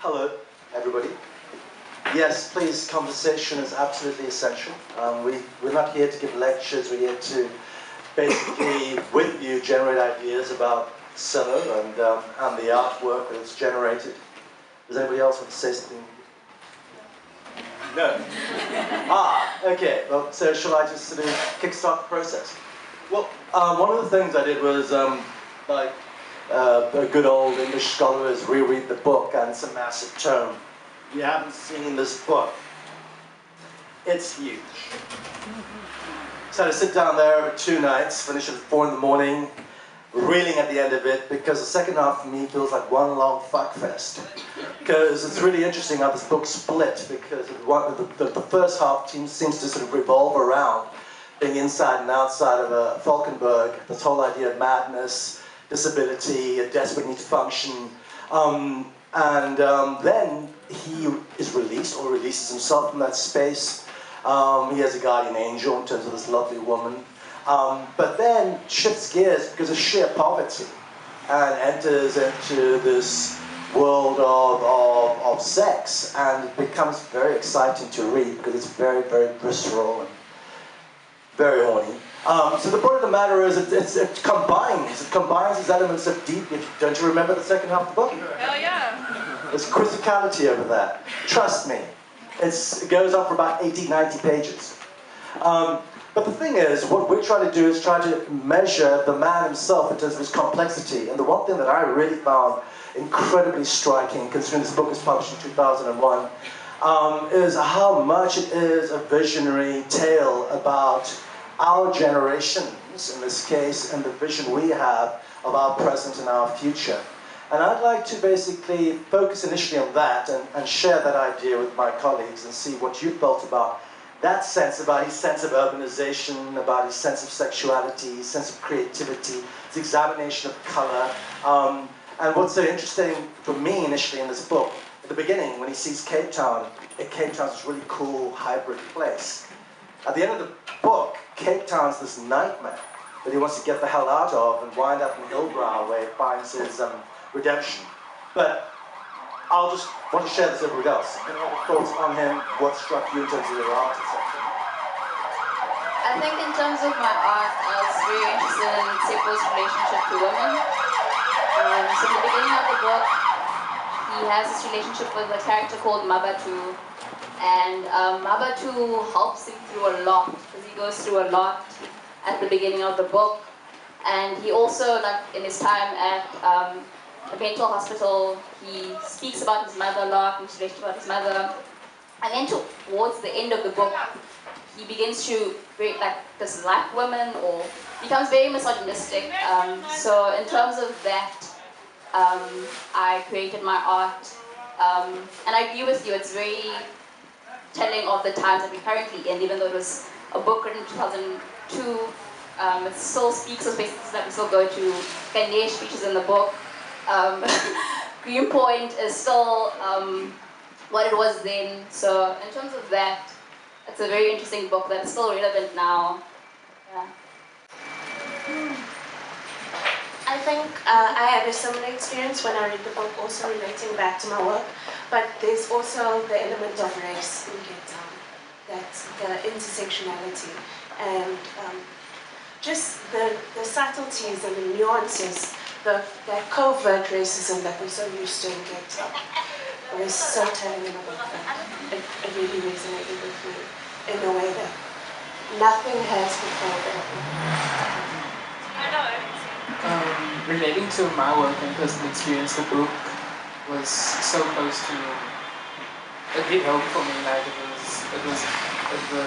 Hello, everybody. Yes, please, conversation is absolutely essential. We're not here to give lectures, we're here to basically, with you, generate ideas about Sello and the artwork that it's generated. Does anybody else want to say something? No? Okay, well, so shall I just sort of kickstart the process? Well, one of the things I did was, like a good old English scholar, is reread the book, and it's a massive tome. If you haven't seen this book, it's huge. So I sit down there over 2 nights, finish at 4 in the morning, reeling at the end of it, because the second half for me feels like one long fuckfest. Because it's really interesting how this book split, because the first half seems to sort of revolve around being inside and outside of Falkenberg, this whole idea of madness, disability, a desperate need to function, then he is released, or releases himself from that space. He has a guardian angel in terms of this lovely woman, but then shifts gears because of sheer poverty and enters into this world of sex, and it becomes very exciting to read because it's very, very visceral and very horny. So the point of the matter is it combines these elements of deep. Don't you remember the second half of the book? Hell yeah. There's criticality over that. Trust me. It goes on for about 80, 90 pages. But the thing is, what we're trying to do is try to measure the man himself in terms of his complexity. And the one thing that I really found incredibly striking, considering this book was published in 2001, is how much it is a visionary tale about our generations, in this case, and the vision we have of our present and our future. And I'd like to basically focus initially on that and share that idea with my colleagues and see what you felt about that sense, about his sense of urbanization, about his sense of sexuality, his sense of creativity, his examination of color. And what's so interesting for me initially in this book, at the beginning, when he sees Cape Town, Cape Town's this really cool hybrid place. At the end of the book, Cape Town's this nightmare that he wants to get the hell out of and wind up in Hillbrow, where he finds his redemption. But I'll just want to share this with everybody else. Any other thoughts on him? What struck you in terms of your art, etc.? I think in terms of my art, I was very interested in Sipho's relationship to women. So in the beginning of the book, he has this relationship with a character called Mabatu. And Mabatu helps him through a lot, because he goes through a lot at the beginning of the book. And he also, like in his time at the mental hospital, he speaks about his mother a lot, his relationship about his mother. And then towards the end of the book, he begins to dislike women, or becomes very misogynistic. So in terms of that, I created my art. And I agree with you, it's very telling of the times that we're currently in, even though it was a book written in 2002. It still speaks of spaces that we still go to. Ganesh features in the book. Greenpoint is still what it was then. So in terms of that, it's a very interesting book that's still relevant now. Yeah. I think I had a similar experience when I read the book, also relating back to my work. But there's also the element of race in Cape Town, that's the intersectionality, and just the subtleties and the nuances, that covert racism that we're so used to in Cape Town. It was so telling in the book that it really resonated with me in a way that nothing has before that. Relating to my work and personal experience, the book was so close to a hit home for me. Like it was really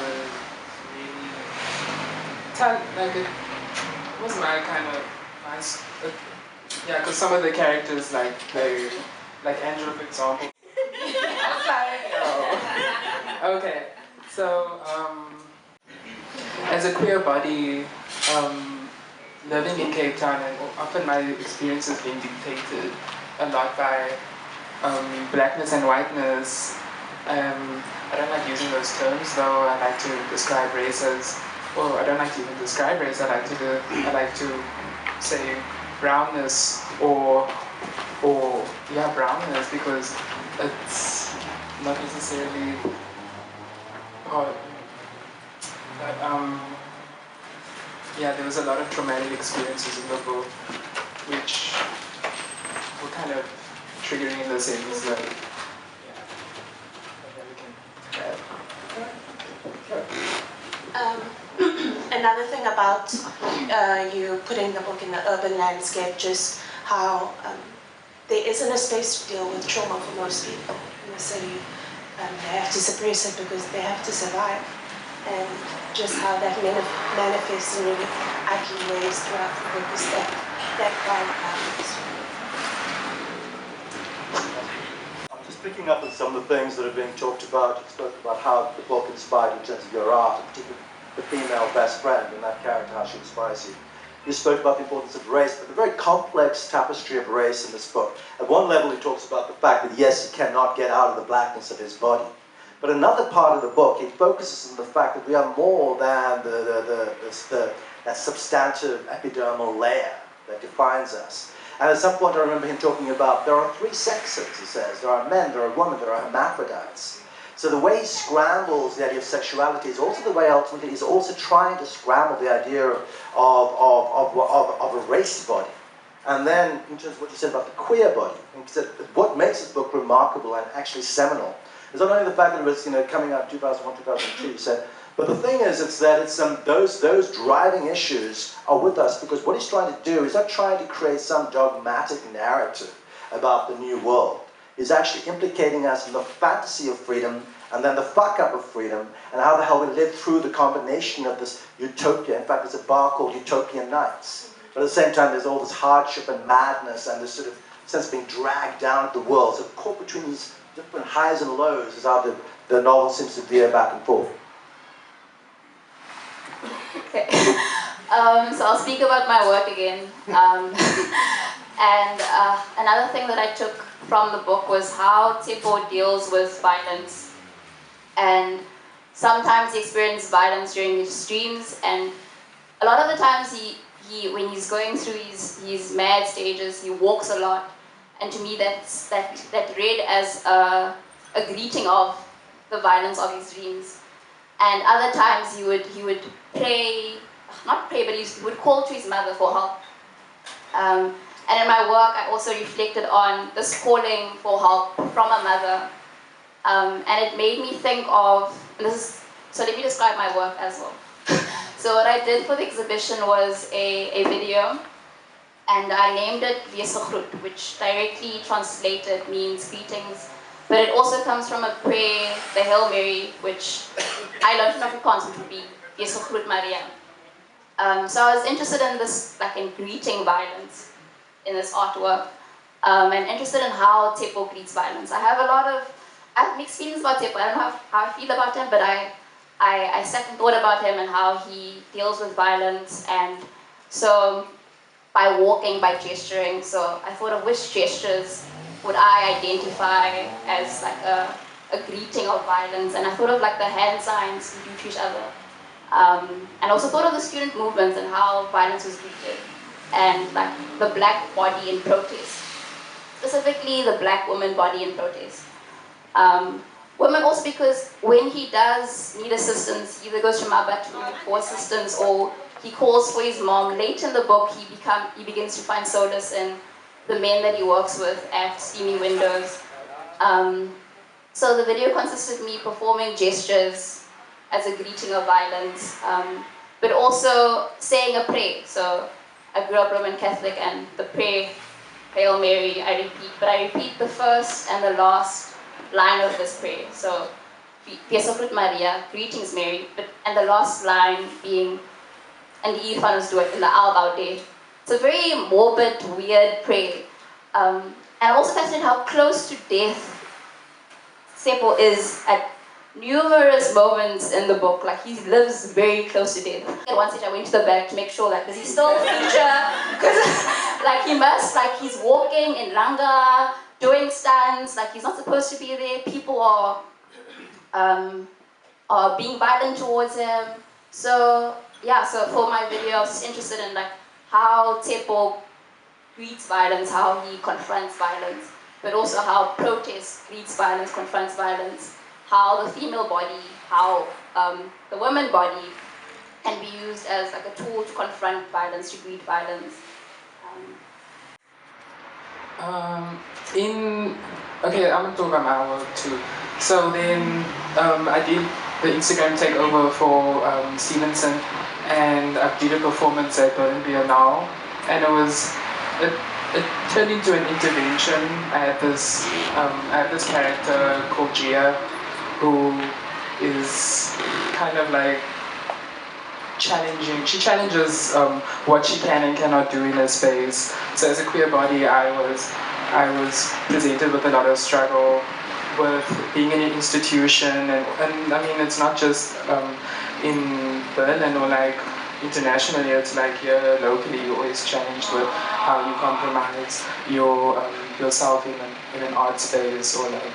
it was my kind of nice. Yeah, because some of the characters, like Angela, for example. Okay, so as a queer body, living in Cape Town, and often my experience has been dictated a lot by blackness and whiteness. I don't like using those terms, though. I like to describe race as, well, I don't like to even describe race. I like to say brownness or brownness, because it's not necessarily part. Yeah, there was a lot of traumatic experiences in the book, which were kind of triggering in the sense that, Another thing about you putting the book in the urban landscape, just how there isn't a space to deal with trauma for most people in the city. They have to suppress it because they have to survive. And just how that manifests in really ugly ways throughout the book is that quiet violence. I'm just picking up on some of the things that are being talked about. You spoke about how the book inspired you in terms of your art, and particularly the female best friend and that character, how she inspires you. You spoke about the importance of race, but the very complex tapestry of race in this book. At one level, he talks about the fact that, yes, he cannot get out of the blackness of his body. But another part of the book, it focuses on the fact that we are more than that substantive epidermal layer that defines us. And at some point, I remember him talking about there are three sexes, he says. There are men, there are women, there are hermaphrodites. So the way he scrambles the idea of sexuality is also the way ultimately he's also trying to scramble the idea of a race body. And then, in terms of what you said about the queer body, he said what makes this book remarkable and actually seminal is not only the fact that it was coming out in 2001, 2002, he said, but the thing is that it's those driving issues are with us because what he's trying to do is not trying to create some dogmatic narrative about the new world. He's actually implicating us in the fantasy of freedom and then the fuck-up of freedom and how the hell we live through the combination of this utopia. In fact, there's a bar called Utopian Nights. But at the same time, there's all this hardship and madness and this sort of sense of being dragged down to the world. So caught between these different highs and lows is how the novel seems to veer back and forth. Okay. So I'll speak about my work again. And another thing that I took from the book was how Sisipho deals with violence. And sometimes he experiences violence during his dreams, and a lot of the times when he's going through his mad stages, he walks a lot. And to me, that read as a greeting of the violence of his dreams. And other times he would pray, not pray, but he would call to his mother for help. And in my work, I also reflected on this calling for help from a mother. And it made me think of, so let me describe my work as well. So what I did for the exhibition was a video, and I named it Vyesogroet, which directly translated means greetings. But it also comes from a prayer, the Hail Mary, which I learned in Afrikaans, which would be Vyesogroet Maria. So I was interested in this, like in greeting violence in this artwork, and interested in how Sisipho greets violence. I have mixed feelings about Sisipho. I don't know how I feel about him, but I sat and thought about him and how he deals with violence. And so by walking, by gesturing, so I thought of which gestures would I identify as like a greeting of violence. And I thought of like the hand signs we do to each other. And also thought of the student movements and how violence was greeted. And like the black body in protest. Specifically the black woman body in protest. Women also because when he does need assistance, he either goes to Mabatu for assistance or he calls for his mom. Late in the book, he begins to find solace in the men that he works with at Steamy Windows. So the video consists of me performing gestures as a greeting of violence, but also saying a prayer. So I grew up Roman Catholic, and the prayer, Hail Mary, I repeat, but I repeat the first and the last line of this prayer. So, Vyesogroet Maria, greetings Mary, and the last line being, and the Irfanus do it in the Al Day. It's a very morbid, weird prayer. And I'm also fascinated how close to death Sisipho is at numerous moments in the book. Like he lives very close to death. At one stage I went to the back to make sure that, does he still feature? Because like he must, like he's walking in Langa, doing stunts, like he's not supposed to be there. People are being violent towards him. So yeah, so for my video I was just interested in like how Sisipho greets violence, how he confronts violence. but also how protest leads violence, confronts violence, how the female body, how the woman body can be used as like a tool to confront violence, to greet violence. Okay, I'm gonna talk about my work too. So then I did the Instagram takeover for Stevenson, and I did a performance at Berlin Biennale, and it turned into an intervention. I had this character called Gia, who is kind of like challenging. She challenges what she can and cannot do in her space. So as a queer body, I was presented with a lot of struggle with being in an institution, and I mean, it's not just in Berlin or like internationally, it's like here locally you're always challenged with how you compromise yourself in an art space, or like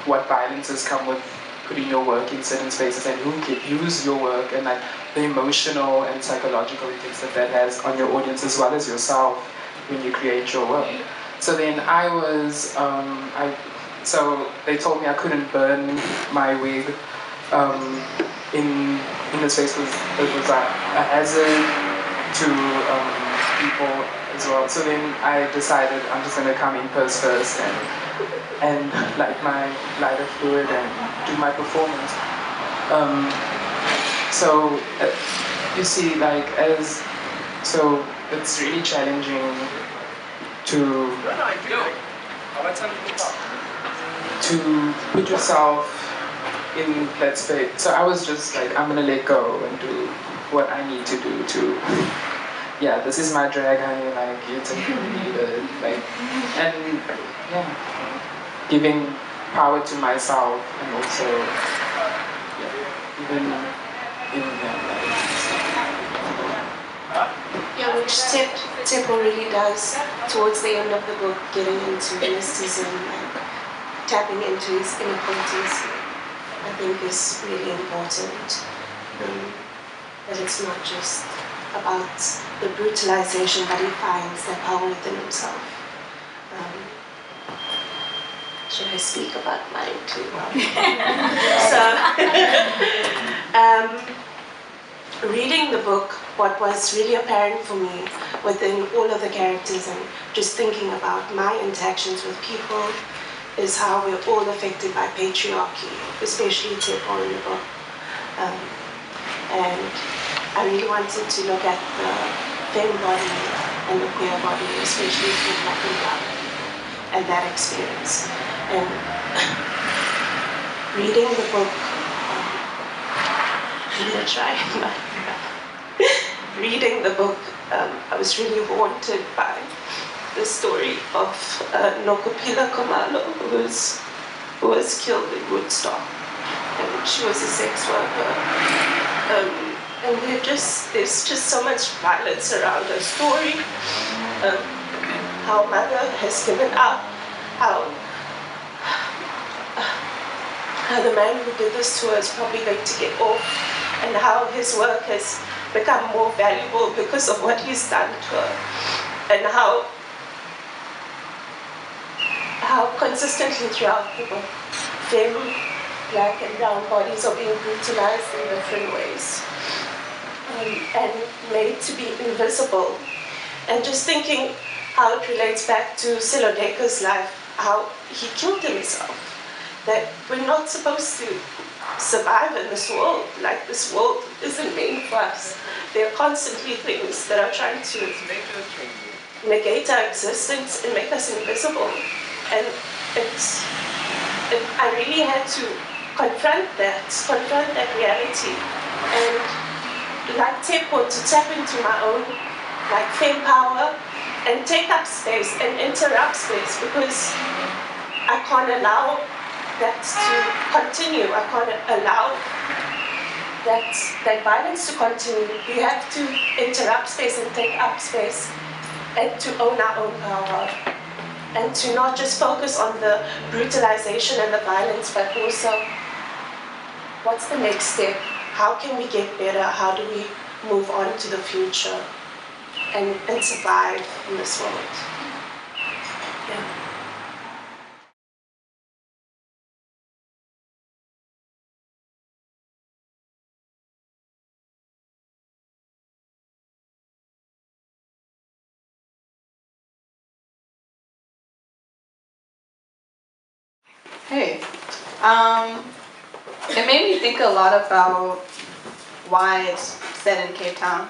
what violences come with putting your work in certain spaces, and who can use your work, and like the emotional and psychological effects that has on your audience as well as yourself when you create your work. So then so they told me I couldn't burn my wig in the space because it was a hazard to people as well. So then I decided I'm just gonna come in first and light my lighter fluid and do my performance. So you see, like so it's really challenging to put yourself in that space. So I was just like, I'm gonna let go and do what I need to do to, yeah, this is my drag, honey, like, you take it, like, and yeah, giving power to myself, and also, yeah, even in Yeah, which Tsepo really does towards the end of the book, getting into mysticism and tapping into his inequalities, I think is really important. That it's not just about the brutalization, but he finds that power within himself. Should I speak about mine too? So, reading the book, what was really apparent for me within all of the characters and just thinking about my interactions with people is how we're all affected by patriarchy, especially Tsepo in the book. And I really wanted to look at the femme body and the queer body, especially for Black and Brown, and that experience. And reading the book, I'm gonna try. Reading the book, I was really haunted by the story of Nokopila Komalo, who was killed in Woodstock. And she was a sex worker. And there's just so much violence around her story. How mother has given up, how the man who did this to her is probably going to get off, and how his work has become more valuable because of what he's done to her, and how consistently throughout the book, femme, Black and brown bodies are being brutalized in different ways, and made to be invisible. And just thinking how it relates back to Sello Duiker's life, how he killed himself, that we're not supposed to survive in this world, like this world isn't made for us. There are constantly things that are trying to negate our existence and make us invisible. And I really had to confront that reality, and like Tsepo, to tap into my own like femme power and take up space and interrupt space, because I can't allow that to continue. I can't allow that violence to continue. We have to interrupt space and take up space, and to own our own power, and to not just focus on the brutalization and the violence, but also what's the next step? How can we get better? How do we move on to the future and survive in this world? Yeah. Hey. It made me think a lot about why it's set in Cape Town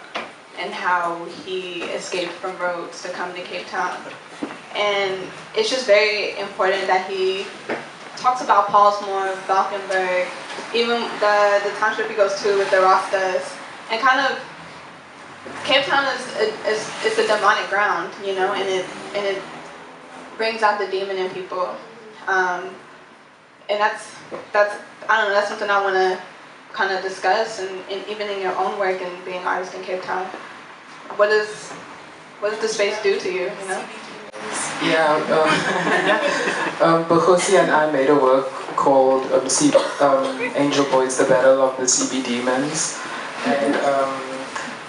and how he escaped from Rhodes to come to Cape Town. And it's just very important that he talks about Paulsmoor, Valkenburg, even the township he goes to with the Rastas, and kind of Cape Town is a demonic ground, you know, and it brings out the demon in people, and that's I don't know, that's something I want to kind of discuss, and even in your own work and being an artist in Cape Town, what does the space do to you, you know? Yeah, Bohosi and I made a work called Angel Boys, The Battle of the CB Demons, and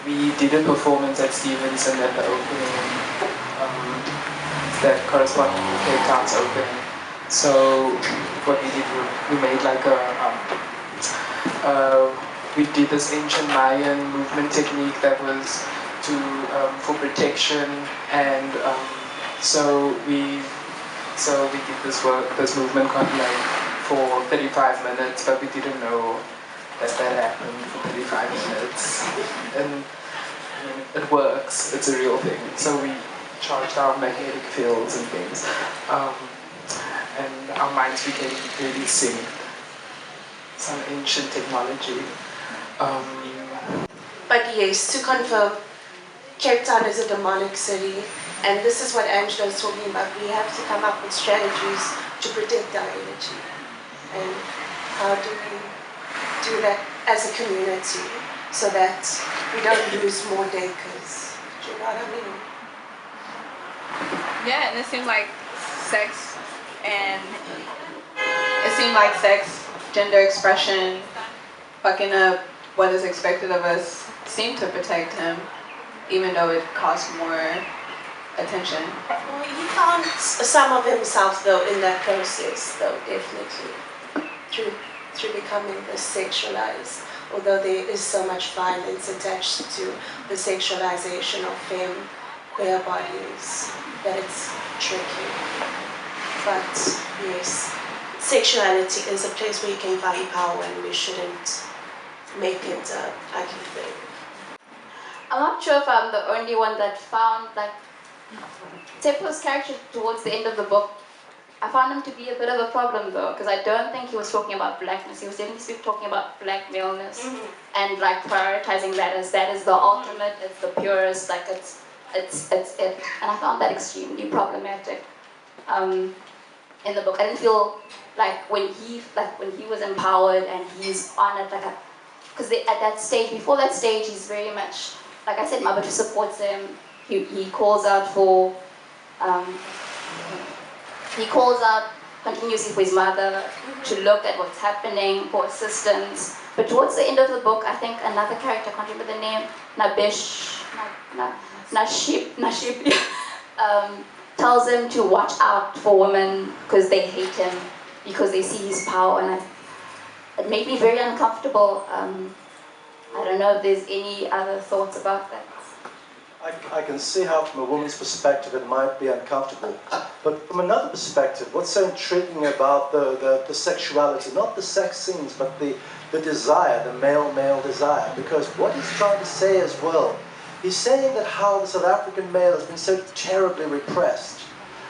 we did a performance at Stevenson at the opening, that corresponded to Cape Town's opening. So what we did, we made like we did this ancient Mayan movement technique that was for protection, and so we did this movement like for 35 minutes, but we didn't know that happened for 35 minutes, and it works. It's a real thing. So we charged our magnetic fields and things, and our minds became really synced. Some ancient technology. But yes, to confirm, Cape Town is a demonic city, and this is what Angela is talking about. We have to come up with strategies to protect our energy. And how do we do that as a community so that we don't lose more Dakers? Do you know what I mean? Yeah, and it seemed like sex, gender expression, fucking up what is expected of us seemed to protect him, even though it cost more attention. Well, he found some of himself though in that process, though, definitely, through becoming this sexualized. Although there is so much violence attached to the sexualization of femme, queer bodies, that it's tricky. But yes, sexuality is a place where you can find power, and we shouldn't make it an ugly thing. I'm not sure if I'm the only one that found like Tsepo's character towards the end of the book. I found him to be a bit of a problem though, because I don't think he was talking about blackness. He was definitely talking about black maleness and like prioritizing that is the ultimate, it's the purest, like it's it. And I found that extremely problematic in the book. I didn't feel like when he was empowered and he's on it, like because at that stage, before that stage, he's very much, like I said, Mabatu supports him. He calls out for, he calls out continuously for his mother to look at what's happening, for assistance. But towards the end of the book, I think another character, I can't remember the name, Nashib, tells him to watch out for women because they hate him, because they see his power, and it made me very uncomfortable. I don't know if there's any other thoughts about that. I can see how from a woman's perspective it might be uncomfortable, but from another perspective, what's so intriguing about the sexuality, not the sex scenes, but the desire, the male desire, because what he's trying to say as well, he's saying that how the South African male has been so terribly repressed,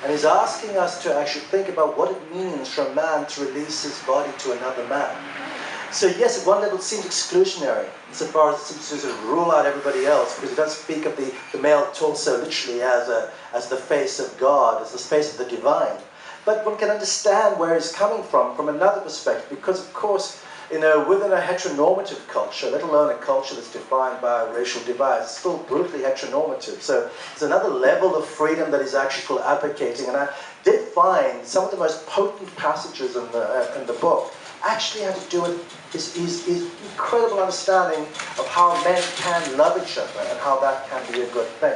and he's asking us to actually think about what it means for a man to release his body to another man. So yes, at one level it seems exclusionary, insofar as it seems to rule out everybody else, because it does speak of the male torso literally as the face of God, as the face of the divine. But one can understand where he's coming from another perspective, because of course, you know, within a heteronormative culture, let alone a culture that's defined by racial divide, it's still brutally heteronormative. So there's another level of freedom that he's actually still advocating, and I did find some of the most potent passages in the book actually had to do with his incredible understanding of how men can love each other and how that can be a good thing.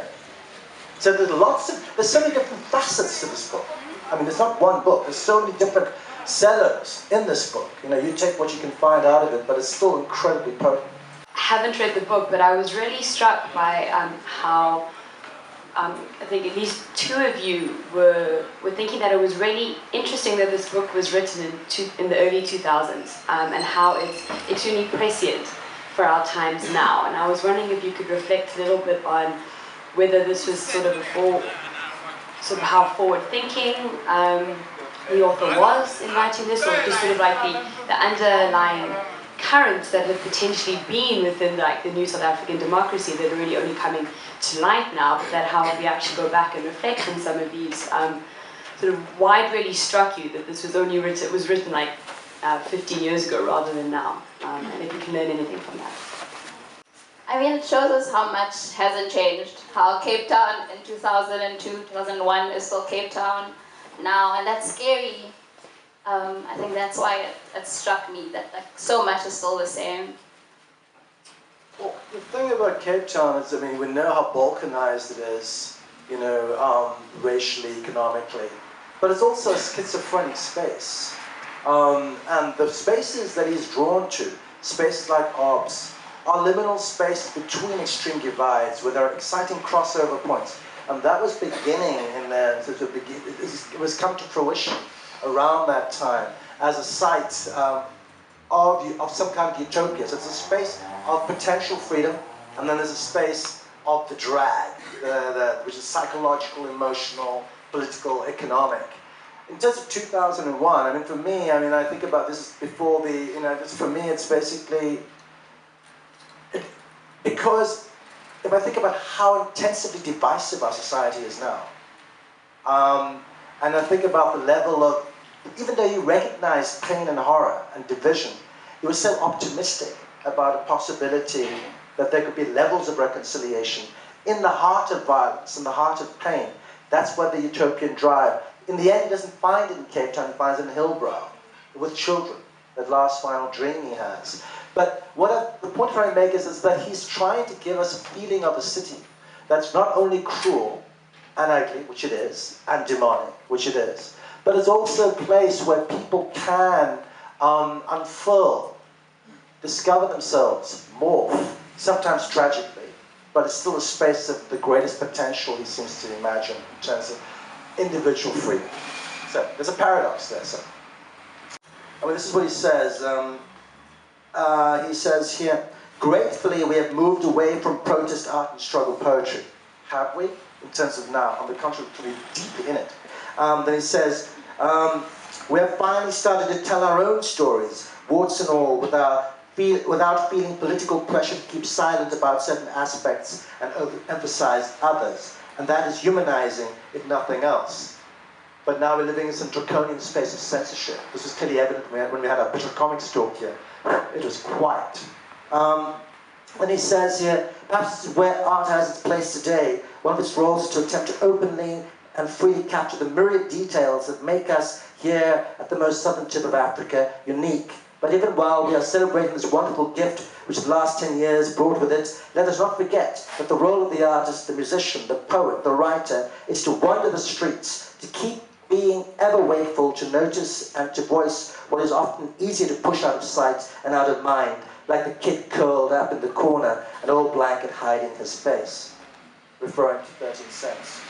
So there's so many different facets to this book. I mean, it's not one book. There's so many different sellers in this book. You know, you take what you can find out of it, but it's still incredibly potent. I haven't read the book, but I was really struck by how I think at least two of you were thinking that it was really interesting that this book was written in the early 2000s and how it's extremely prescient for our times now. And I was wondering if you could reflect a little bit on whether this was sort of how forward-thinking the author was in writing this, or just sort of like the underlying currents that have potentially been within like the new South African democracy that are really only coming to light now, but that how we actually go back and reflect on some of these sort of why it really struck you that this was only written, it was written like 15 years ago rather than now, and if you can learn anything from that. I mean, it shows us how much hasn't changed, how Cape Town in 2002, 2001 is still Cape Town now, and that's scary. I think that's why it struck me that like so much is still the same. Well, the thing about Cape Town is, I mean, we know how balkanized it is, you know, racially, economically, but it's also a schizophrenic space. And the spaces that he's drawn to, spaces like OBS, are liminal spaces between extreme divides where there are exciting crossover points. And that was beginning in the, it was come to fruition around that time as a site of some kind of utopia. So it's a space of potential freedom, and then there's a space of the drag, which is psychological, emotional, political, economic. In terms of 2001, I mean, for me, I mean, I think about this before the, you know, for me, it's basically, because if I think about how intensively divisive our society is now, and I think about the level of, even though you recognize pain and horror and division, you were so optimistic about a possibility that there could be levels of reconciliation in the heart of violence, in the heart of pain. That's where the utopian drive. In the end, he doesn't find it in Cape Town, he finds it in Hillbrow, with children, that last final dream he has. But the point I'm trying to make is that he's trying to give us a feeling of a city that's not only cruel and ugly, which it is, and demonic, which it is, but it's also a place where people can unfurl, discover themselves, morph, sometimes tragically, but it's still a space of the greatest potential he seems to imagine in terms of individual freedom. So there's a paradox there. So, I mean, this is what he says. He says here, gratefully we have moved away from protest art and struggle poetry. Have we? In terms of now, on the contrary, we're deeply in it. Then he says, we have finally started to tell our own stories, warts and all, without feeling political pressure to keep silent about certain aspects and overemphasize others. And that is humanizing, if nothing else. But now we're living in some draconian space of censorship. This was clearly evident when we had our bitter comics talk here. It was quiet. When he says here, perhaps this is where art has its place today. One of its roles is to attempt to openly and freely capture the myriad details that make us here at the most southern tip of Africa unique. But even while we are celebrating this wonderful gift which the last 10 years brought with it, let us not forget that the role of the artist, the musician, the poet, the writer, is to wander the streets, to keep being ever wakeful, to notice and to voice what is often easier to push out of sight and out of mind, like the kid curled up in the corner, an old blanket hiding his face, referring to 13 cents.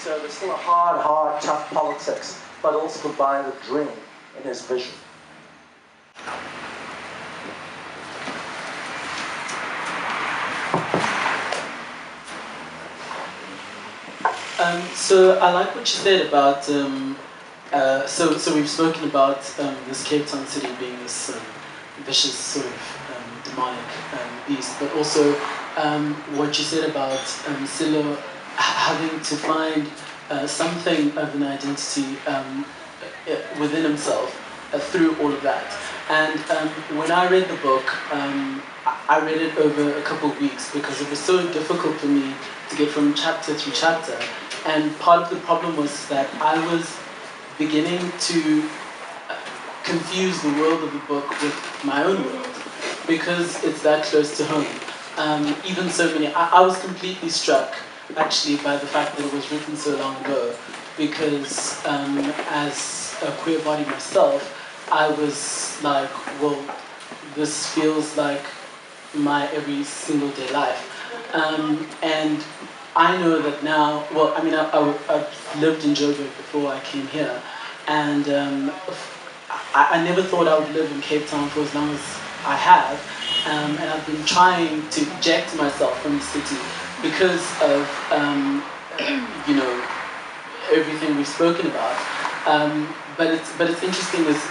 So there's still a hard, tough politics, but also combined with dream in his vision. So I like what you said about, so we've spoken about this Cape Town city being this vicious sort of demonic beast, but also what you said about Sello having to find something of an identity within himself through all of that. And when I read the book, I read it over a couple of weeks because it was so difficult for me to get from chapter through chapter. And part of the problem was that I was beginning to confuse the world of the book with my own world because it's that close to home. Even so many, I was completely struck actually by the fact that it was written so long ago because as a queer body myself, I was like, well, this feels like my every single day life. And I know that now, well, I mean, I've lived in Joburg before I came here, and I never thought I would live in Cape Town for as long as I have, and I've been trying to eject myself from the city because of, you know, everything we've spoken about. But it's interesting is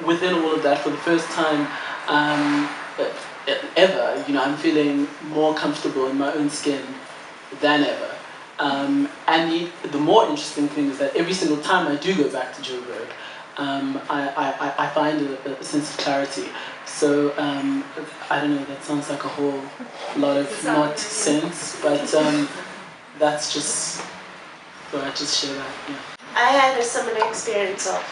within all of that, for the first time ever, you know, I'm feeling more comfortable in my own skin than ever. And the more interesting thing is that every single time I do go back to Joburg, I find a sense of clarity. So I don't know, that sounds like a whole lot of not sense, but that's just, so I just share that, yeah. I had a similar experience of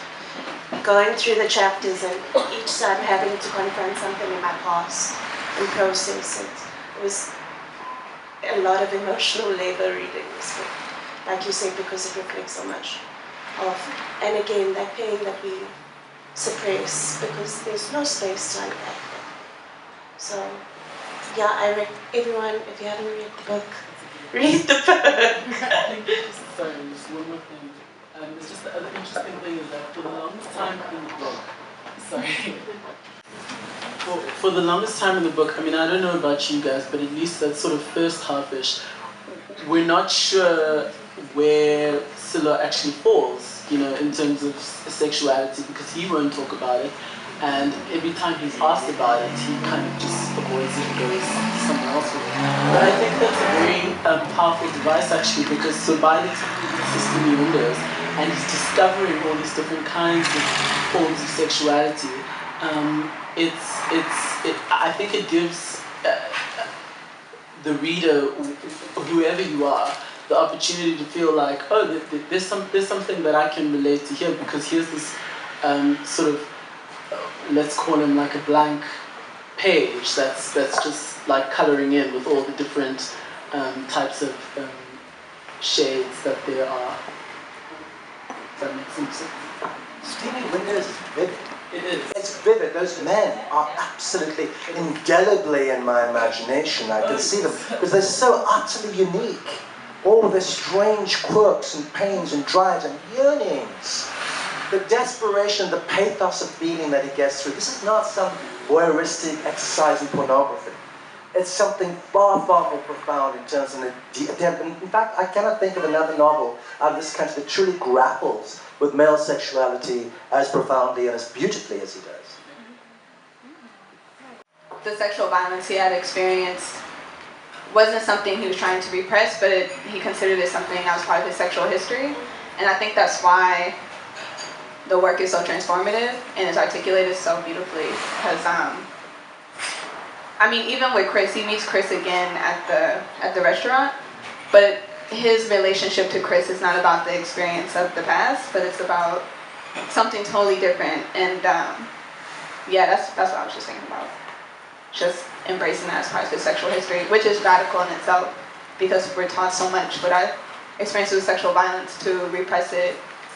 going through the chapters and each time having to confront something in my past and process it. It was a lot of emotional labor reading this book, like you say, because it reflects so much of, and again, that pain that we suppress because there's no space to unpack it. So, yeah, everyone, if you haven't read the book, read the book. Sorry, just one more thing. It's just the other interesting thing is that for the longest time in the book, sorry. For the longest time in the book, I mean, I don't know about you guys, but at least that sort of first half-ish, we're not sure where Sello actually falls, you know, in terms of sexuality, because he won't talk about it, and every time he's asked about it, he kind of just avoids it and goes somewhere else with it. But I think that's a very powerful device, actually, because so by the time he gets to new windows, and he's discovering all these different kinds of forms of sexuality, I think it gives the reader, whoever you are, the opportunity to feel like, oh, there's something that I can relate to here, because here's this sort of, let's call him like a blank page that's just like coloring in with all the different types of shades that there are. Does that make some sense? Steamy Windows is vivid. It is. It's vivid. Those men are absolutely indelibly in my imagination. I can see them because they're so utterly unique. All their strange quirks and pains and drives and yearnings. The desperation, the pathos of feeling that he gets through. This is not some voyeuristic exercise in pornography. It's something far, far more profound in terms of the attempt. In fact, I cannot think of another novel out of this country that truly grapples with male sexuality as profoundly and as beautifully as he does. The sexual violence he had experienced wasn't something he was trying to repress, but he considered it something that was part of his sexual history. And I think that's why the work is so transformative and is articulated so beautifully. Because, I mean, even with Chris, he meets Chris again at the restaurant, but his relationship to Chris is not about the experience of the past, but it's about something totally different. And yeah, that's what I was just thinking about. Just embracing that as part of his sexual history, which is radical in itself, because we're taught so much with our experiences with sexual violence to repress it.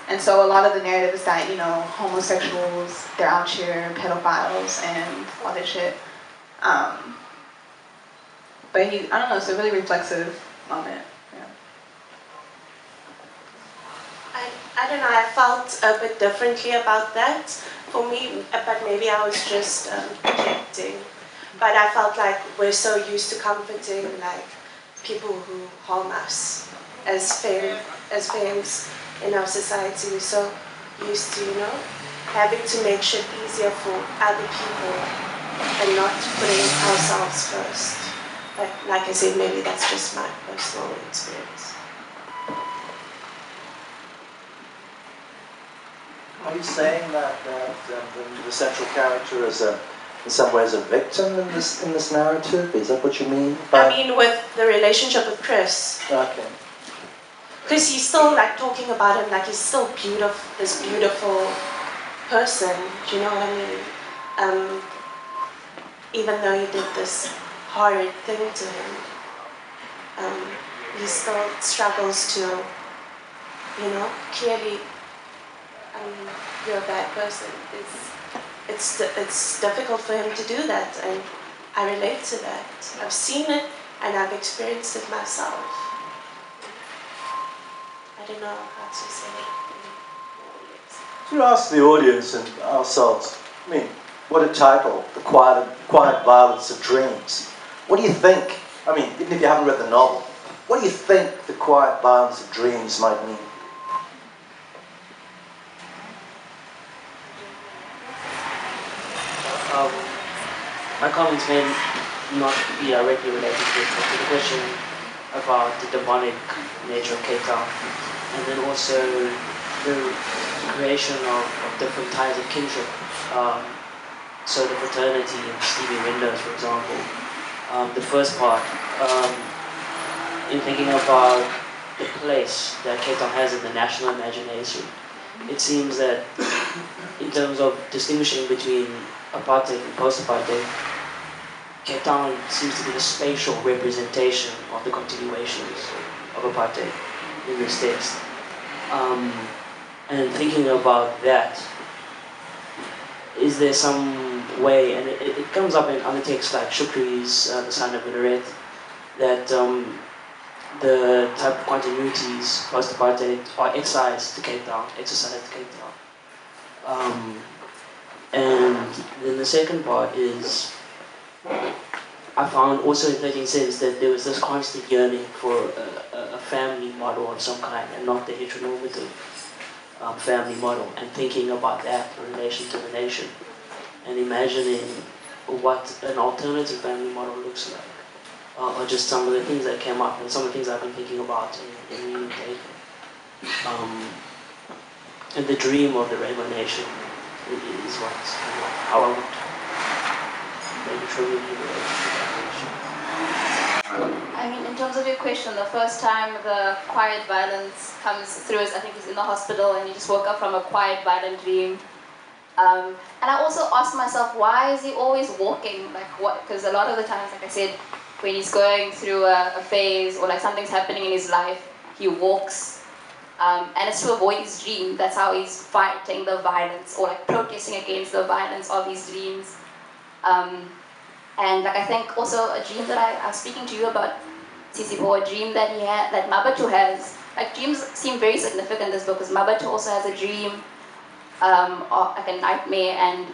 And so a lot of the narrative is that, you know, homosexuals, they're out here, pedophiles, and all this shit. But I don't know, it's a really reflexive moment. Yeah. I don't know, I felt a bit differently about that for me, but maybe I was just projecting. But I felt like we're so used to comforting like people who harm us as femmes in our society. We're so used to, you know, having to make shit easier for other people and not putting ourselves first. But like I said, maybe that's just my personal experience. Are you saying that the central character is in some ways a victim in this narrative? Is that what you mean? I mean with the relationship with Chris. Okay. Because he's still like talking about him like he's still beautiful, this beautiful person. Do you know what I mean? Even though he did this horrid thing to him, he still struggles to, you know, clearly, you're a bad person. It's difficult for him to do that, and I relate to that. I've seen it and I've experienced it myself. I don't know how to say it. To ask the audience and ourselves, I mean, what a title, The Quiet Violence of Dreams. What do you think? I mean, even if you haven't read the novel, what do you think The Quiet Violence of Dreams might mean? My comments may not be directly related to it, but to the question about the demonic nature of Cape Town, and then also the creation of different types of kinship. So the fraternity and Stevie Windows, for example. The first part, in thinking about the place that Cape Town has in the national imagination, it seems that in terms of distinguishing between apartheid and post-apartheid, Cape Town seems to be the spatial representation of the continuations of apartheid in this text. And thinking about that, is there some way, and it comes up in other texts like Shukri's The Son of Minaret, that the type of continuities post-apartheid are excised to Cape Town, exercised to Cape Town. And then the second part is, I found also in 13 Cents that there was this constant yearning for a family model of some kind, and not the heteronormative family model, and thinking about that in relation to the nation, and imagining what an alternative family model looks like, or just some of the things that came up, and some of the things I've been thinking about in Reading Taken. And the dream of the Rainbow Nation is how I would maybe truly be related to that nation. I mean, in terms of your question, the first time the quiet violence comes through is, I think he's in the hospital and he just woke up from a quiet, violent dream. And I also asked myself, why is he always walking? Like what? Because a lot of the times, like I said, when he's going through a phase or like something's happening in his life, he walks. And it's to avoid his dream. That's how he's fighting the violence or like protesting against the violence of his dreams. And like I think also a dream that I was speaking to you about, Sisipho, a dream that he had, that Mabatu has. Like dreams seem very significant in this book because Mabatu also has a dream, of like a nightmare, and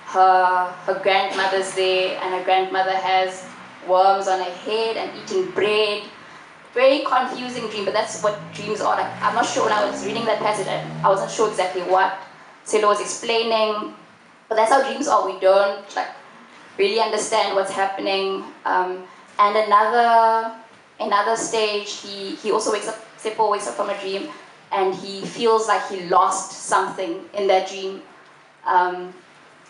her grandmother's there, and her grandmother has worms on her head and eating bread. Very confusing dream, but that's what dreams are like. I'm not sure when I was reading that passage, I wasn't sure exactly what Sello was explaining, but that's how dreams are. We don't like really understand what's happening. And another stage, he also wakes up, Sipho wakes up from a dream, and he feels like he lost something in that dream,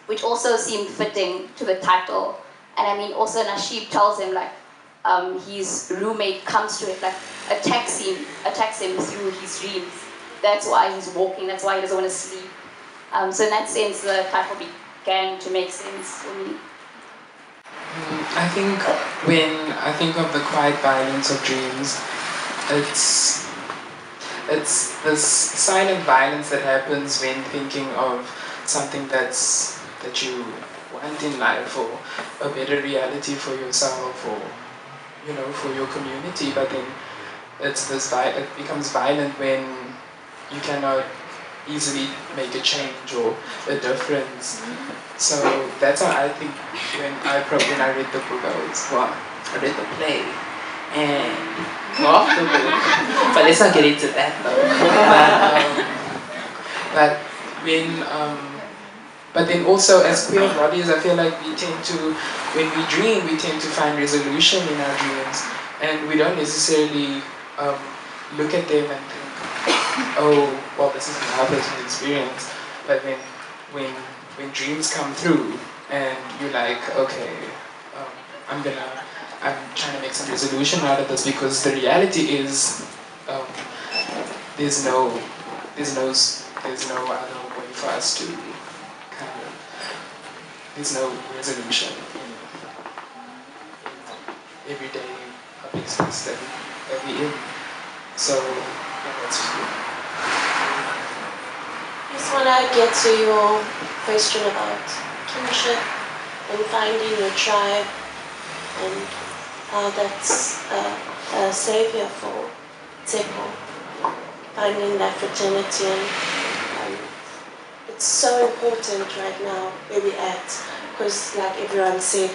which also seemed fitting to the title. And I mean, also Nashib tells him like, his roommate comes to it, like attacks him through his dreams. That's why he's walking, that's why he doesn't want to sleep. So in that sense, the title began to make sense for me. I think when I think of the quiet violence of dreams, it's this silent violence that happens when thinking of something that you want in life, or a better reality for yourself, or for your community. But then it becomes violent when you cannot easily make a change or a difference. So that's how I think when I read the book, I read the play and the book. But let's not get into that though. But then also as queer bodies, I feel like when we dream, we tend to find resolution in our dreams, and we don't necessarily look at them and think, oh, well, this is my personal experience. But when dreams come through, and you're like, okay, I'm trying to make some resolution out of this, because the reality is there's no other way for us to there's no resolution in everyday public space that we in. So that's true. I just want to get to your question about kinship and finding your tribe, and how that's a savior for Tsepo. finding that fraternity, and it's so important right now where we're at, because like everyone said,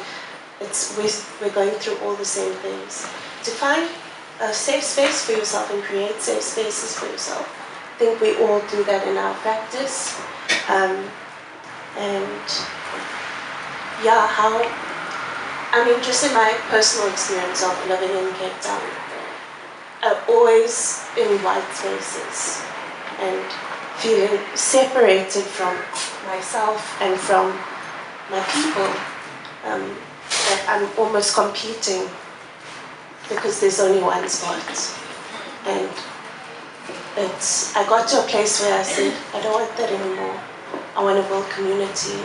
we're going through all the same things. To find a safe space for yourself and create safe spaces for yourself. I think we all do that in our practice. And yeah, just in my personal experience of living in Cape Town, I'm always in white spaces and feeling separated from myself and from my people. That I'm almost competing because there's only one spot. And I got to a place where I said, I don't want that anymore. I want to build community.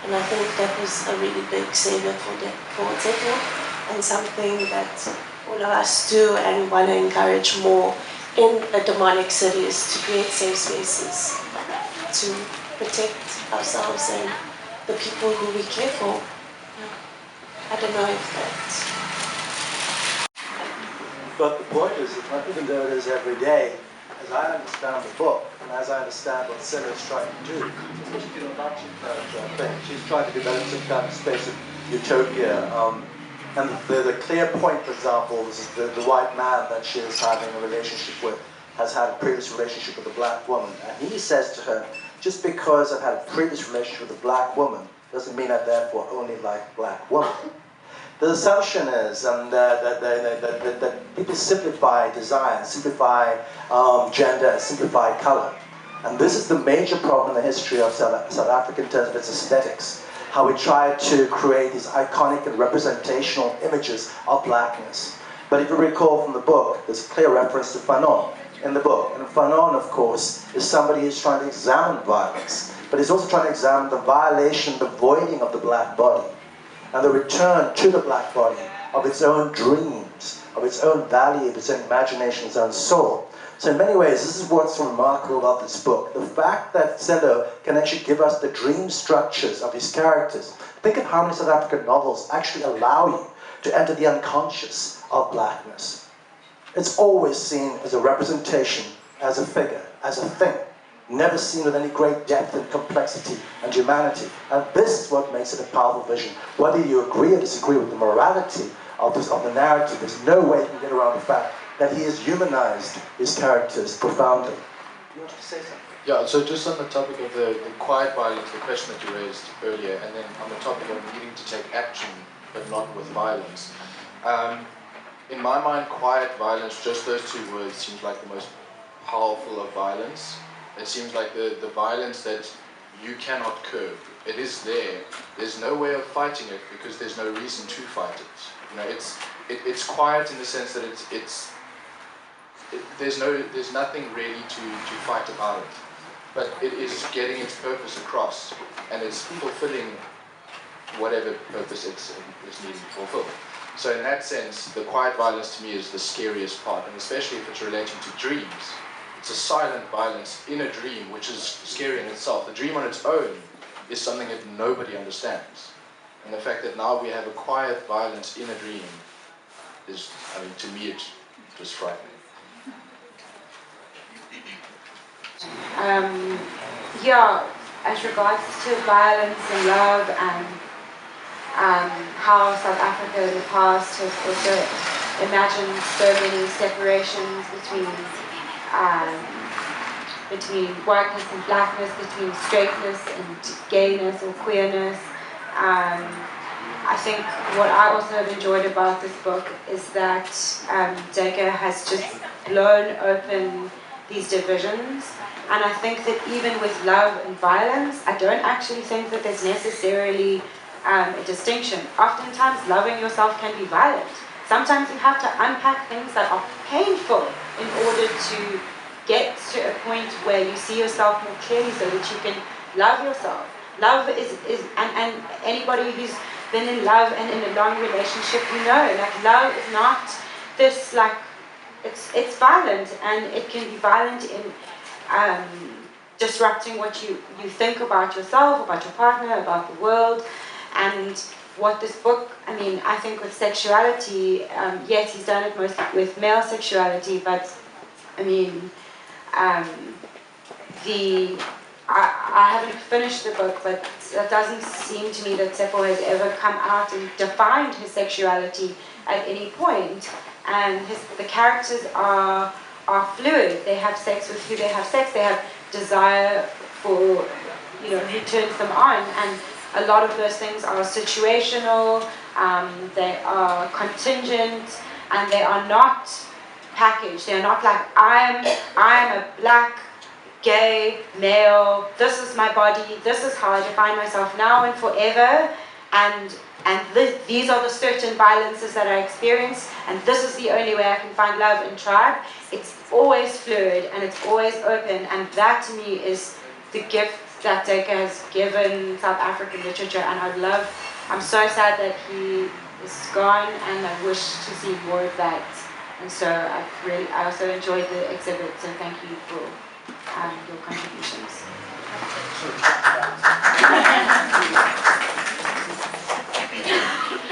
And I think that was a really big savior for Teko, and something that all of us do and want to encourage more in the demonic cities, to create safe spaces, to protect ourselves and the people who we care for. I don't know if that's... But the point is that even though it is every day, as I understand the book, and as I understand what Sello is trying to do, especially the Nazi character, I think, she's trying to develop some kind of space of utopia. And the clear point, for example, is the white man that she is having a relationship with has had a previous relationship with a black woman. And he says to her, just because I've had a previous relationship with a black woman doesn't mean I therefore only like black women. The assumption is that people simplify design, simplify gender, simplify color. And this is the major problem in the history of South Africa in terms of its aesthetics. How we try to create these iconic and representational images of blackness. But if you recall from the book, there's a clear reference to Fanon in the book. And Fanon, of course, is somebody who's trying to examine violence, but he's also trying to examine the violation, the voiding of the black body, and the return to the black body of its own dreams, of its own value, of its own imagination, its own soul. So in many ways, this is what's remarkable about this book. The fact that Sello can actually give us the dream structures of his characters. Think of how many South African novels actually allow you to enter the unconscious of blackness. It's always seen as a representation, as a figure, as a thing, never seen with any great depth and complexity and humanity. And this is what makes it a powerful vision. Whether you agree or disagree with the morality of the narrative, there's no way you can get around the fact that he has humanized his characters profoundly. You want to say something? Yeah, so just on the topic of the quiet violence, the question that you raised earlier, and then on the topic of needing to take action, but not with violence. In my mind, quiet violence, just those two words, seems like the most powerful of violence. It seems like the violence that you cannot curb. It is there. There's no way of fighting it because there's no reason to fight it. You know, it's quiet in the sense that there's nothing really to fight about it. But it is getting its purpose across, and it's fulfilling whatever purpose it's needing to fulfill. So in that sense, the quiet violence to me is the scariest part, and especially if it's relating to dreams. It's a silent violence in a dream, which is scary in itself. The dream on its own is something that nobody understands. And the fact that now we have a quiet violence in a dream is, I mean, to me, it's just frightening. Yeah, as regards to violence and love and how South Africa in the past has also imagined so many separations between whiteness and blackness, between straightness and gayness or queerness. I think what I also have enjoyed about this book is that Duiker has just blown open these divisions. And I think that even with love and violence, I don't actually think that there's necessarily a distinction. Oftentimes, loving yourself can be violent. Sometimes you have to unpack things that are painful in order to get to a point where you see yourself more clearly so that you can love yourself. Love and anybody who's been in love and in a long relationship, you know, like love is not this like, it's violent, and it can be violent in disrupting what you think about yourself, about your partner, about the world. And what this book, I mean, I think with sexuality, yes, he's done it mostly with male sexuality, but I mean, I haven't finished the book, but it doesn't seem to me that Sisipho has ever come out and defined his sexuality at any point. And the characters are fluid. They have sex with who they have sex. They have desire for, who turns them on. And a lot of those things are situational, they are contingent, and they are not packaged. They are not like, I am a black, gay, male, this is my body, this is how I define myself now and forever, and these are the certain violences that I experience, and this is the only way I can find love and tribe. It's always fluid and it's always open, and that to me is the gift that Duiker has given South African literature, and I'm so sad that he is gone, and I wish to see more of that. And so I also enjoyed the exhibit, so thank you for your contributions.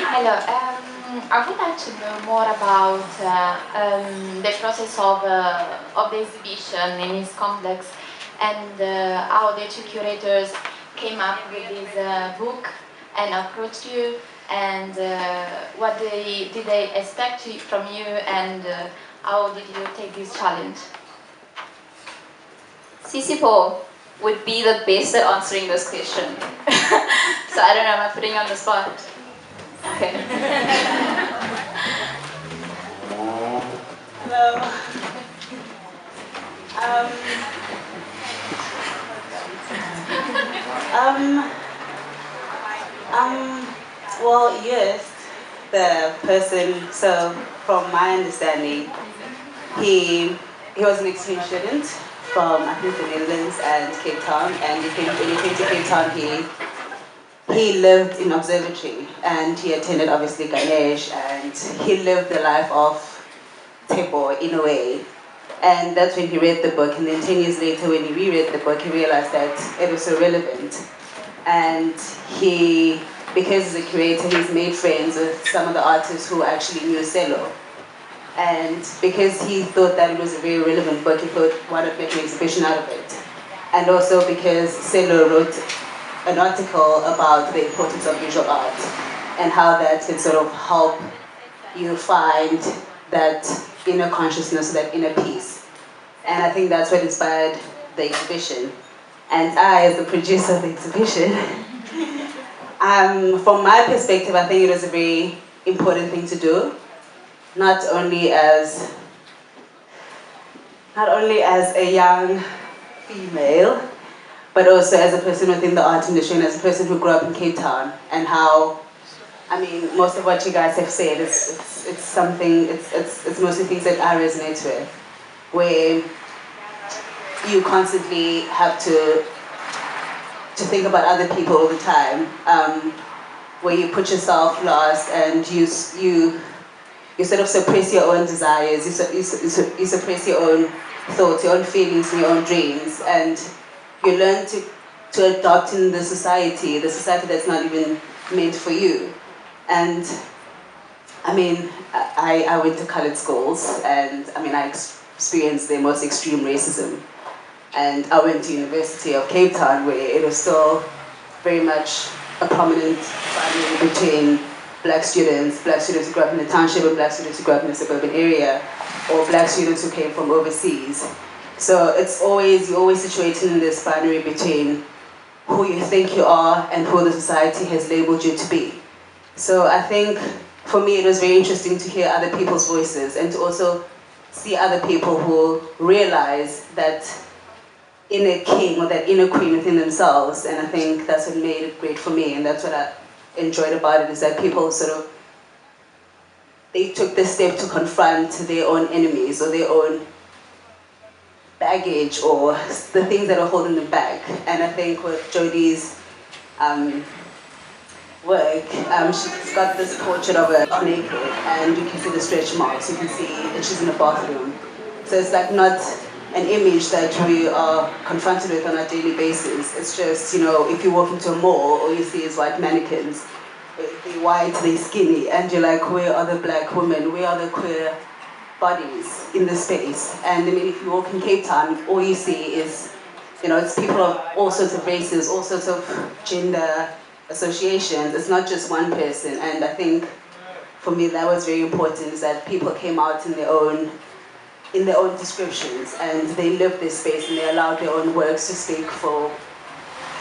Hello, I would like to know more about the process of the exhibition in its complex, and how the two curators came up with this book and approached you, and what did they expect from you, and how did you take this challenge? Sisipho would be the best at answering this question. So I don't know, am I putting you on the spot? Okay. Hello. Well, yes, the person, so from my understanding, he was an exchange student from, I think, the Netherlands and Cape Town, and when he came to Cape Town, he lived in observatory, and he attended, obviously, Ganesh, and he lived the life of Tepo in a way. And that's when he read the book, and then 10 years later, when he reread the book, he realized that it was so relevant. And because he's a curator, he's made friends with some of the artists who actually knew Sello. And because he thought that it was a very relevant book, he thought, why not make an exhibition out of it? And also because Sello wrote an article about the importance of visual art and how that can sort of help you find that inner consciousness, that inner peace. And I think that's what inspired the exhibition. And I, as the producer of the exhibition, from my perspective, I think it was a very important thing to do. Not only as a young female, but also as a person within the art industry and as a person who grew up in Cape Town, and how, I mean, most of what you guys have said, it's mostly things that I resonate with, where you constantly have to think about other people all the time, where you put yourself last and you sort of suppress your own desires, you suppress your own thoughts, your own feelings, and your own dreams, and you learn to adopt in the society that's not even meant for you. And I mean, I went to colored schools, and I mean, I experienced the most extreme racism. And I went to University of Cape Town, where it was still very much a prominent boundary between black students who grew up in the township and black students who grew up in the suburban area, or black students who came from overseas. So you're always situated in this binary between who you think you are and who the society has labeled you to be. So I think for me it was very interesting to hear other people's voices and to also see other people who realize that inner king or that inner queen within themselves, and I think that's what made it great for me, and that's what I enjoyed about it, is that people they took the step to confront their own enemies or their own baggage or the things that are holding them back. And I think with Jody's work, she's got this portrait of her naked, and you can see the stretch marks, you can see that she's in a bathroom. So it's like not an image that we are confronted with on a daily basis. It's just, if you walk into a mall, all you see is white mannequins. They're white, they're skinny, and you're like, where are the black women? Where are the queer bodies in the space. And I mean, if you walk in Cape Town, all you see is, it's people of all sorts of races, all sorts of gender associations. It's not just one person. And I think for me that was very important, is that people came out in their own descriptions, and they lived this space and they allowed their own works to speak for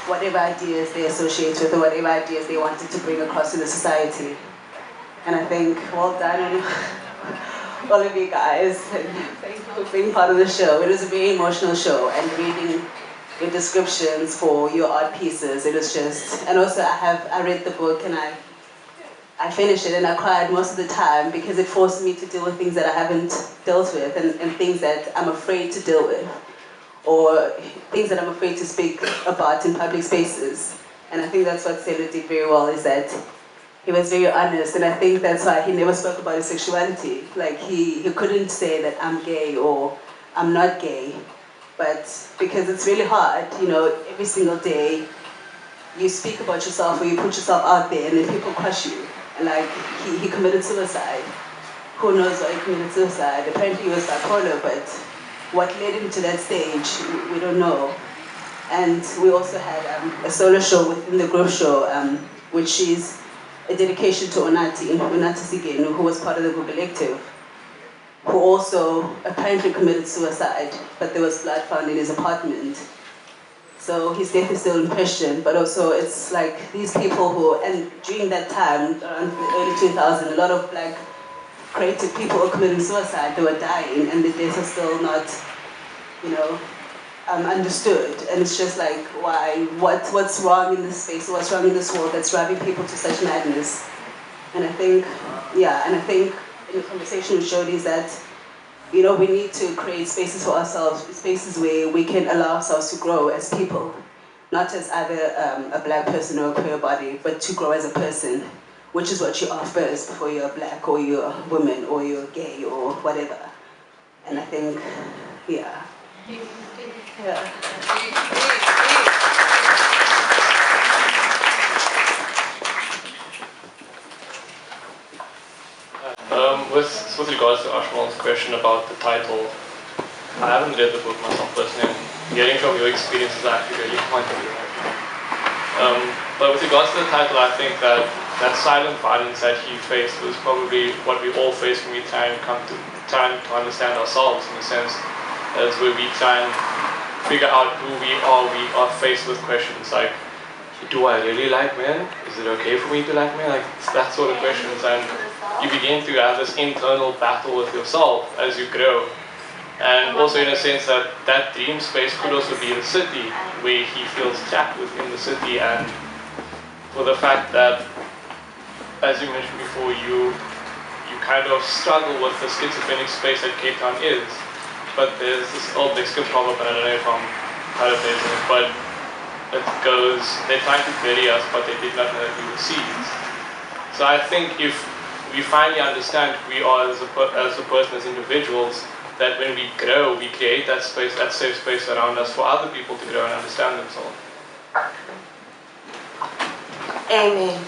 whatever ideas they associate with or whatever ideas they wanted to bring across to the society. And I think, well done all of you guys, and thank you for being part of the show. It was a very emotional show, and reading your descriptions for your art pieces, it was just, and also I read the book and I finished it and I cried most of the time, because it forced me to deal with things that I haven't dealt with, and things that I'm afraid to deal with, or things that I'm afraid to speak about in public spaces. And I think that's what Sello did very well, is that he was very honest, and I think that's why he never spoke about his sexuality. Like, he couldn't say that I'm gay or I'm not gay, but because it's really hard, every single day you speak about yourself or you put yourself out there and then people crush you. Like, he committed suicide. Who knows why he committed suicide? Apparently he was bipolar, but what led him to that stage, we don't know. And we also had a solo show within the group show, which is a dedication to Onati Sigenu, who was part of the group collective, who also apparently committed suicide, but there was blood found in his apartment. So his death is still in question, but also it's like these people who, and during that time, around the early 2000s, a lot of black creative people were committing suicide, they were dying, and the deaths are still not, understood. And it's just like, why, what's wrong in this space, what's wrong in this world that's driving people to such madness? And I think, in the conversation with Jody is that, we need to create spaces for ourselves, spaces where we can allow ourselves to grow as people, not as either a black person or a queer body, but to grow as a person, which is what you are first before you're black or you're a woman or you're gay or whatever. And I think, yeah. With regards to Ashmal's question about the title, I haven't read the book myself personally, and hearing from your experience is actually really quite interesting. But with regards to the title, I think that silent violence that he faced was probably what we all face when we try to understand ourselves, in a sense, as where we try and figure out who we are faced with questions like, do I really like men? Is it okay for me to like men? Like, that sort of questions, and you begin to have this internal battle with yourself as you grow. And also in a sense that dream space could also be the city, where he feels trapped within the city, and for the fact that, as you mentioned before, you kind of struggle with the schizophrenic space that Cape Town is. But there's this old Mexican proverb, and I don't know if I'm paraphrasing it, but it goes, they tried to bury us, but they did not know that we were seeds. So I think if we finally understand who we are as a person, as individuals, that when we grow, we create that space, that safe space around us for other people to grow and understand themselves. Amen.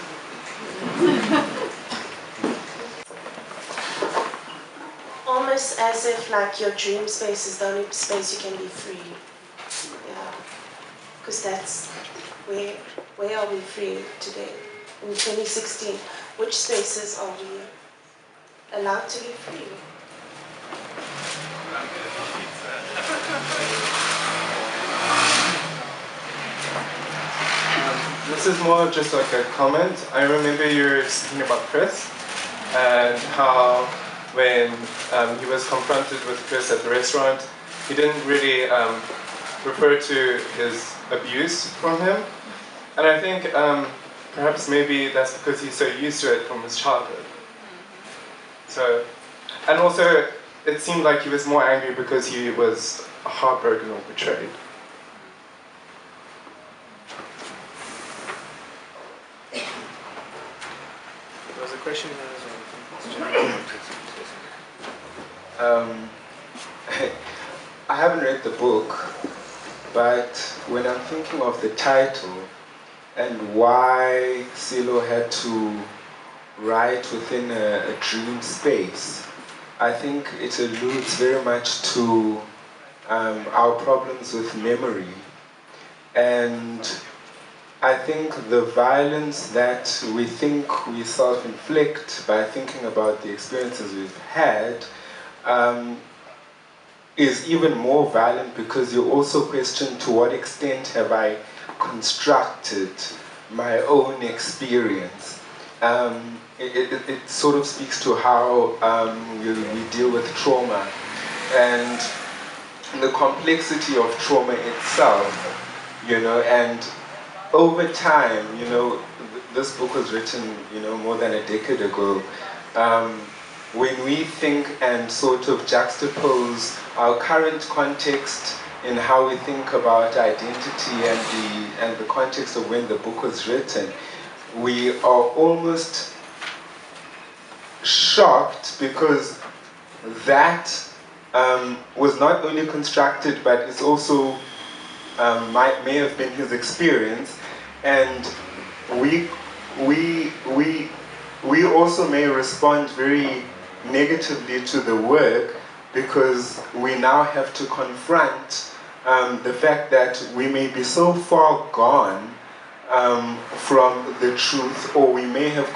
Almost as if like your dream space is the only space you can be free. Yeah. Because that's where are we free today? In 2016, which spaces are we allowed to be free? This is more just like a comment. I remember you were speaking about Chris and how when he was confronted with Chris at the restaurant, he didn't really refer to his abuse from him. And I think perhaps maybe that's because he's so used to it from his childhood. So, and also it seemed like he was more angry because he was heartbroken or betrayed. There was a question there as well. I haven't read the book, but when I'm thinking of the title and why Sello had to write within a dream space, I think it alludes very much to our problems with memory. And I think the violence that we think we self-inflict by thinking about the experiences we've had is even more violent because you also question to what extent have I constructed my own experience. It sort of speaks to how we deal with trauma and the complexity of trauma itself, and over time, this book was written, more than a decade ago. When we think and sort of juxtapose our current context in how we think about identity and the context of when the book was written, we are almost shocked because that was not only constructed, but it's also may have been his experience, and we also may respond very negatively to the work because we now have to confront the fact that we may be so far gone from the truth, or we may have,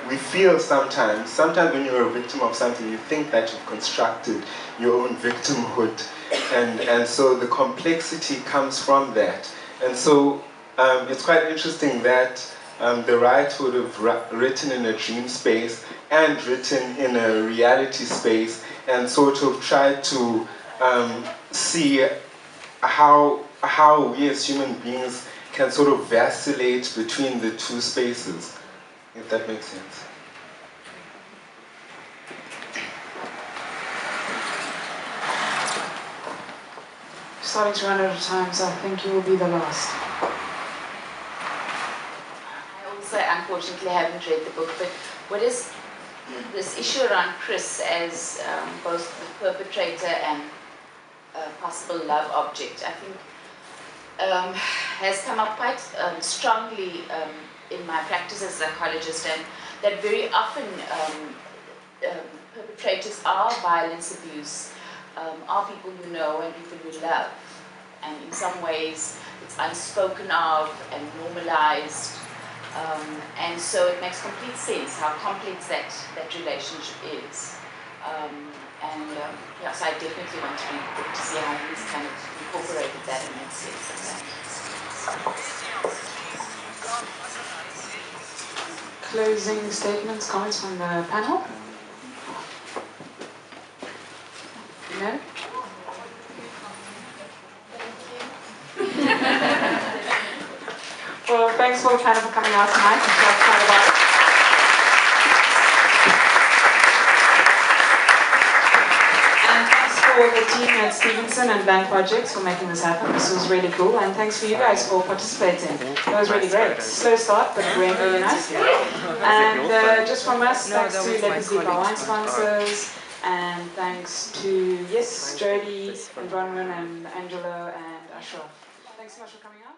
we feel sometimes when you're a victim of something, you think that you've constructed your own victimhood, and so the complexity comes from that. And so it's quite interesting that the writer would have written in a dream space and written in a reality space and sort of tried to see how we as human beings can sort of vacillate between the two spaces, if that makes sense. Starting to run out of time, so I think you will be the last. I also unfortunately haven't read the book, but what is this issue around Chris as both the perpetrator and possible love object, I think has come up quite strongly in my practice as a psychologist, and that very often perpetrators are violence abuse, are people you know and people you love, and in some ways it's unspoken of and normalized, and so it makes complete sense how complex that relationship is. Yeah, so I definitely want to read the book to see how he's kind of incorporated that and makes sense of that. Closing statements, comments from the panel? No? Well, thanks for the panel for coming out tonight and talk quite about it. For the team at Stevenson and Blank Projects for making this happen. This was really cool, and thanks for you guys for participating. It was really great. Slow start, but went really nice. And just from us, thanks to Legacy, our wine sponsors, and thanks to, Jody and Bronwyn and Angelo and Ashraf. Thanks so much for coming out.